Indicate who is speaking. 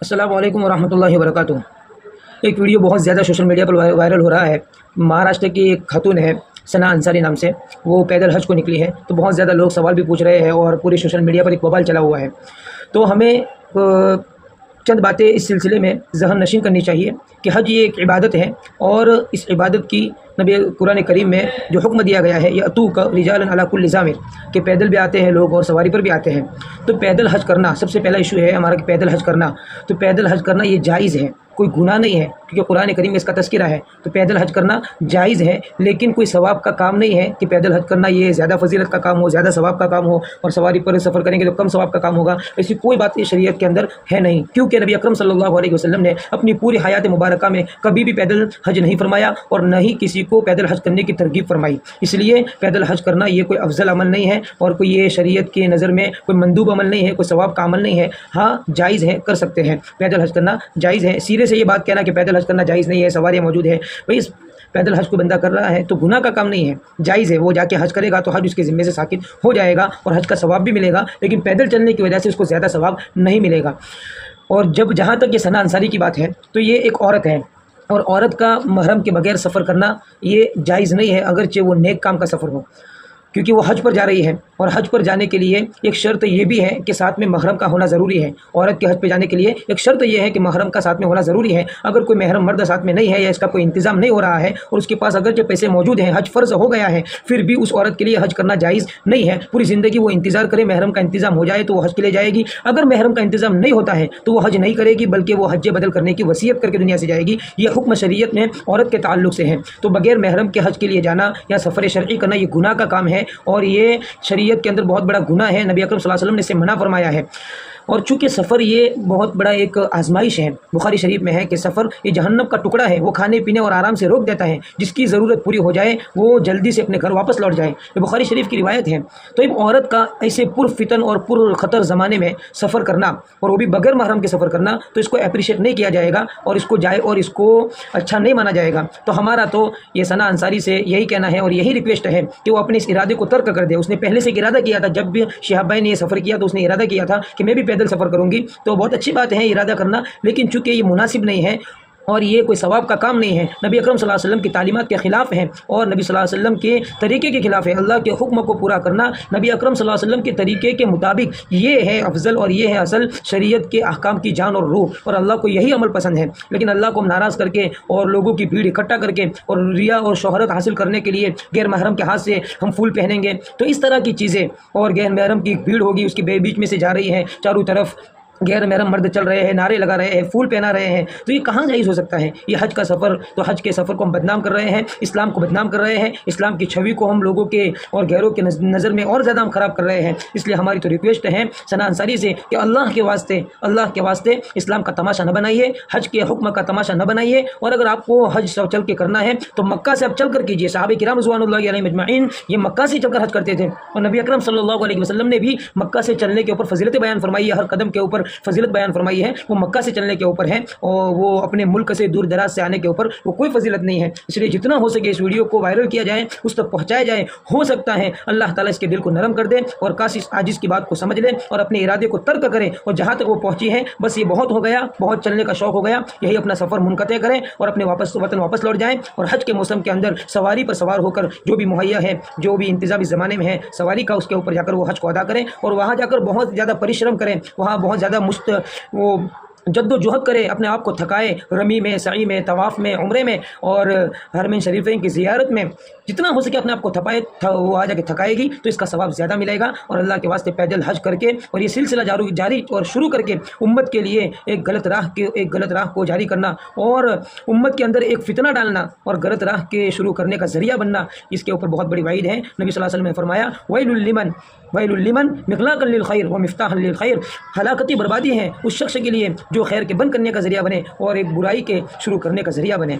Speaker 1: السلام علیکم ورحمۃ اللہ وبرکاتہ۔ ایک ویڈیو بہت زیادہ سوشل میڈیا پر وائرل ہو رہا ہے۔ مہاراشٹر کی ایک خاتون ہے ثنا انصاری نام سے، وہ پیدل حج کو نکلی ہے، تو بہت زیادہ لوگ سوال بھی پوچھ رہے ہیں اور پوری سوشل میڈیا پر ایک ببال چلا ہوا ہے۔ تو ہمیں چند باتیں اس سلسلے میں ذہن نشین کرنی چاہیے کہ حج یہ ایک عبادت ہے، اور اس عبادت کی نبی قرآن کریم میں جو حکم دیا گیا ہے، یہ اتوک رجالا علی کل ضامر، کہ پیدل بھی آتے ہیں لوگ اور سواری پر بھی آتے ہیں۔ تو پیدل حج کرنا سب سے پہلا ایشو ہے ہمارا کہ پیدل حج کرنا، تو پیدل حج کرنا یہ جائز ہے، کوئی گناہ نہیں ہے، کیونکہ قرآن کریم میں اس کا تذکرہ ہے۔ تو پیدل حج کرنا جائز ہے، لیکن کوئی ثواب کا کام نہیں ہے کہ پیدل حج کرنا یہ زیادہ فضیلت کا کام ہو، زیادہ ثواب کا کام ہو، اور سواری پر سفر کریں گے تو کم ثواب کا کام ہوگا۔ ایسی کوئی بات اس شریعت کے اندر ہے نہیں، کیونکہ نبی اکرم صلی اللہ علیہ وسلم نے اپنی پوری حیات مبارکہ میں کبھی بھی پیدل حج نہیں فرمایا، اور نہ ہی کسی کو پیدل حج کرنے کی ترغیب فرمائی۔ اس لیے پیدل حج کرنا یہ کوئی افضل عمل نہیں ہے، اور کوئی یہ شریعت کی نظر میں کوئی مندوب عمل نہیں ہے، کوئی ثواب کا عمل نہیں ہے۔ ہاں جائز ہے، کر سکتے ہیں، پیدل حج کرنا جائز ہے۔ سیرے سے یہ بات کہنا کہ پیدل حج کرنا جائز نہیں ہے، سواریاں موجود ہے، بھائی اس پیدل حج کو بندہ کر رہا ہے تو گناہ کا کام نہیں ہے، جائز ہے۔ وہ جا کے حج کرے گا تو حج اس کے ذمے سے ساقط ہو جائے گا اور حج کا ثواب بھی ملے گا، لیکن پیدل چلنے کی وجہ سے اس کو زیادہ ثواب نہیں ملے گا۔ اور جہاں تک یہ ثنا انصاری کی بات ہے، تو یہ ایک عورت ہے، اور عورت کا محرم کے بغیر سفر کرنا یہ جائز نہیں ہے، اگرچہ وہ نیک کام کا سفر ہو، کیونکہ وہ حج پر جا رہی ہے، اور حج پر جانے کے لیے ایک شرط یہ بھی ہے کہ ساتھ میں محرم کا ہونا ضروری ہے۔ عورت کے حج پہ جانے کے لیے ایک شرط یہ ہے کہ محرم کا ساتھ میں ہونا ضروری ہے۔ اگر کوئی محرم مرد ساتھ میں نہیں ہے، یا اس کا کوئی انتظام نہیں ہو رہا ہے، اور اس کے پاس اگرچہ پیسے موجود ہیں، حج فرض ہو گیا ہے، پھر بھی اس عورت کے لیے حج کرنا جائز نہیں ہے۔ پوری زندگی وہ انتظار کرے، محرم کا انتظام ہو جائے تو وہ حج کے لیے جائے گی۔ اگر محرم کا انتظام نہیں ہوتا ہے تو وہ حج نہیں کرے گی، بلکہ وہ حج بدل کرنے کی وصیت کر کے دنیا سے جائے گی۔ یہ حکم شریعت میں عورت کے تعلق سے ہے۔ تو بغیر محرم کے حج کے لیے جانا یا سفر شرعی کرنا یہ گناہ کا کام ہے، اور یہ شریعت کے اندر بہت بڑا گناہ ہے۔ نبی اکرم صلی اللہ علیہ وسلم نے اسے منع فرمایا ہے۔ اور چونکہ سفر یہ بہت بڑا ایک آزمائش ہے، بخاری شریف میں ہے کہ سفر یہ جہنم کا ٹکڑا ہے، وہ کھانے پینے اور آرام سے روک دیتا ہے، جس کی ضرورت پوری ہو جائے وہ جلدی سے اپنے گھر واپس لوٹ جائے۔ یہ بخاری شریف کی روایت ہے۔ تو ایک عورت کا ایسے پرفتن اور پر خطر زمانے میں سفر کرنا، اور وہ بھی بغیر محرم کے سفر کرنا، تو اس کو اپریشیٹ نہیں کیا جائے گا، اور اس کو اچھا نہیں مانا جائے گا۔ تو ہمارا تو یہ ثنا انصاری سے یہی کہنا ہے اور یہی ریکویسٹ ہے کہ وہ اپنے اس ارادے کو ترک کر دے۔ اس نے پہلے سے ایک ارادہ کیا تھا، جب بھی شہاب بھائی نے یہ سفر کیا تو اس نے ارادہ کیا تھا کہ میں بھی پیدل سفر کروں گی، تو بہت اچھی بات ہے ارادہ کرنا، لیکن چونکہ یہ مناسب نہیں ہے اور یہ کوئی ثواب کا کام نہیں ہے، نبی اکرم صلی اللہ علیہ وسلم کی تعلیمات کے خلاف ہے، اور نبی صلی اللہ علیہ وسلم کے طریقے کے خلاف ہے۔ اللہ کے حکم کو پورا کرنا نبی اکرم صلی اللہ علیہ وسلم کے طریقے کے مطابق یہ ہے افضل، اور یہ ہے اصل شریعت کے احکام کی جان اور روح، اور اللہ کو یہی عمل پسند ہے۔ لیکن اللہ کو ناراض کر کے اور لوگوں کی بھیڑ اکٹھا کر کے اور ریا اور شہرت حاصل کرنے کے لیے غیر محرم کے ہاتھ سے ہم پھول پہنیں گے، تو اس طرح کی چیزیں، اور غیر محرم کی بھیڑ ہوگی، اس کے بیچ میں سے جا رہی ہے، چاروں طرف غیر محرم مرد چل رہے ہیں، نعرے لگا رہے ہیں، پھول پہنا رہے ہیں، تو یہ کہاں جائز ہو سکتا ہے؟ یہ حج کا سفر، تو حج کے سفر کو ہم بدنام کر رہے ہیں، اسلام کو بدنام کر رہے ہیں، اسلام کی چھوی کو ہم لوگوں کے اور غیروں کے نظر میں اور زیادہ ہم خراب کر رہے ہیں۔ اس لیے ہماری تو ریکویسٹ ہے ثنا انصاری سے کہ اللہ کے واسطے اسلام کا تماشا نہ بنائیے، حج کے حکم کا تماشا نہ بنائیے، اور اگر آپ کو حج چل کے کرنا ہے تو مکہ سے آپ چل کر کیجیے۔ صحابہ کرام رضوان اللہ علیہم اجمعین یہ مکہ سے چل کر حج کرتے تھے، اور نبی اکرم صلی اللہ علیہ وسلم نے بھی مکہ سے چلنے کے اوپر فضیلت بیان فرمائی ہے، ہر قدم کے اوپر فضیلت بیان فرمائی ہے، وہ مکہ سے چلنے کے اوپر ہے، اور وہ اپنے ملک سے دور دراز سے آنے کے اوپر وہ کوئی فضیلت نہیں ہے۔ اس لیے جتنا ہو سکے اس ویڈیو کو وائرل کیا جائے، اس تک پہنچایا جائے، ہو سکتا ہے اللہ تعالیٰ اس کے دل کو نرم کر دے اور کاش اس عاجز کی بات کو سمجھ لے اور اپنے ارادے کو ترک کرے، اور جہاں تک وہ پہنچی ہے بس یہ بہت ہو گیا، بہت چلنے کا شوق ہو گیا، یہی اپنا سفر منقطع کریں اور اپنے وطن واپس لوٹ جائیں، اور حج کے موسم کے اندر سواری پر سوار ہو کر جو بھی مہیا ہے، جو بھی انتظام اس زمانے میں ہے سواری کا، اس کے اوپر جا کر وہ حج کو ادا کریں، اور وہاں جا کر بہت زیادہ پریشرم کریں، وہاں بہت زیادہ وہ جد و جہد کرے، اپنے آپ کو تھکائے، رمی میں، سعی میں، طواف میں، عمرے میں، اور حرمین شریفین کی زیارت میں، جتنا ہو سکے اپنے آپ کو وہ آ جا کے تھکائے گی تو اس کا ثواب زیادہ ملے گا۔ اور اللہ کے واسطے پیدل حج کر کے اور یہ سلسلہ جاری اور شروع کر کے امت کے لیے ایک غلط راہ کو جاری کرنا، اور امت کے اندر ایک فتنہ ڈالنا اور غلط راہ کے شروع کرنے کا ذریعہ بننا، اس کے اوپر بہت بڑی وعید ہے۔ نبی صلی اللہ علیہ وسلم نے فرمایا ویل لمن مغلاقا للخیر ومفتاحا للخیر، ہلاکتی بربادی ہے اس شخص کے لیے جو خیر کے بند کرنے کا ذریعہ بنے اور ایک برائی کے شروع کرنے کا ذریعہ بنے۔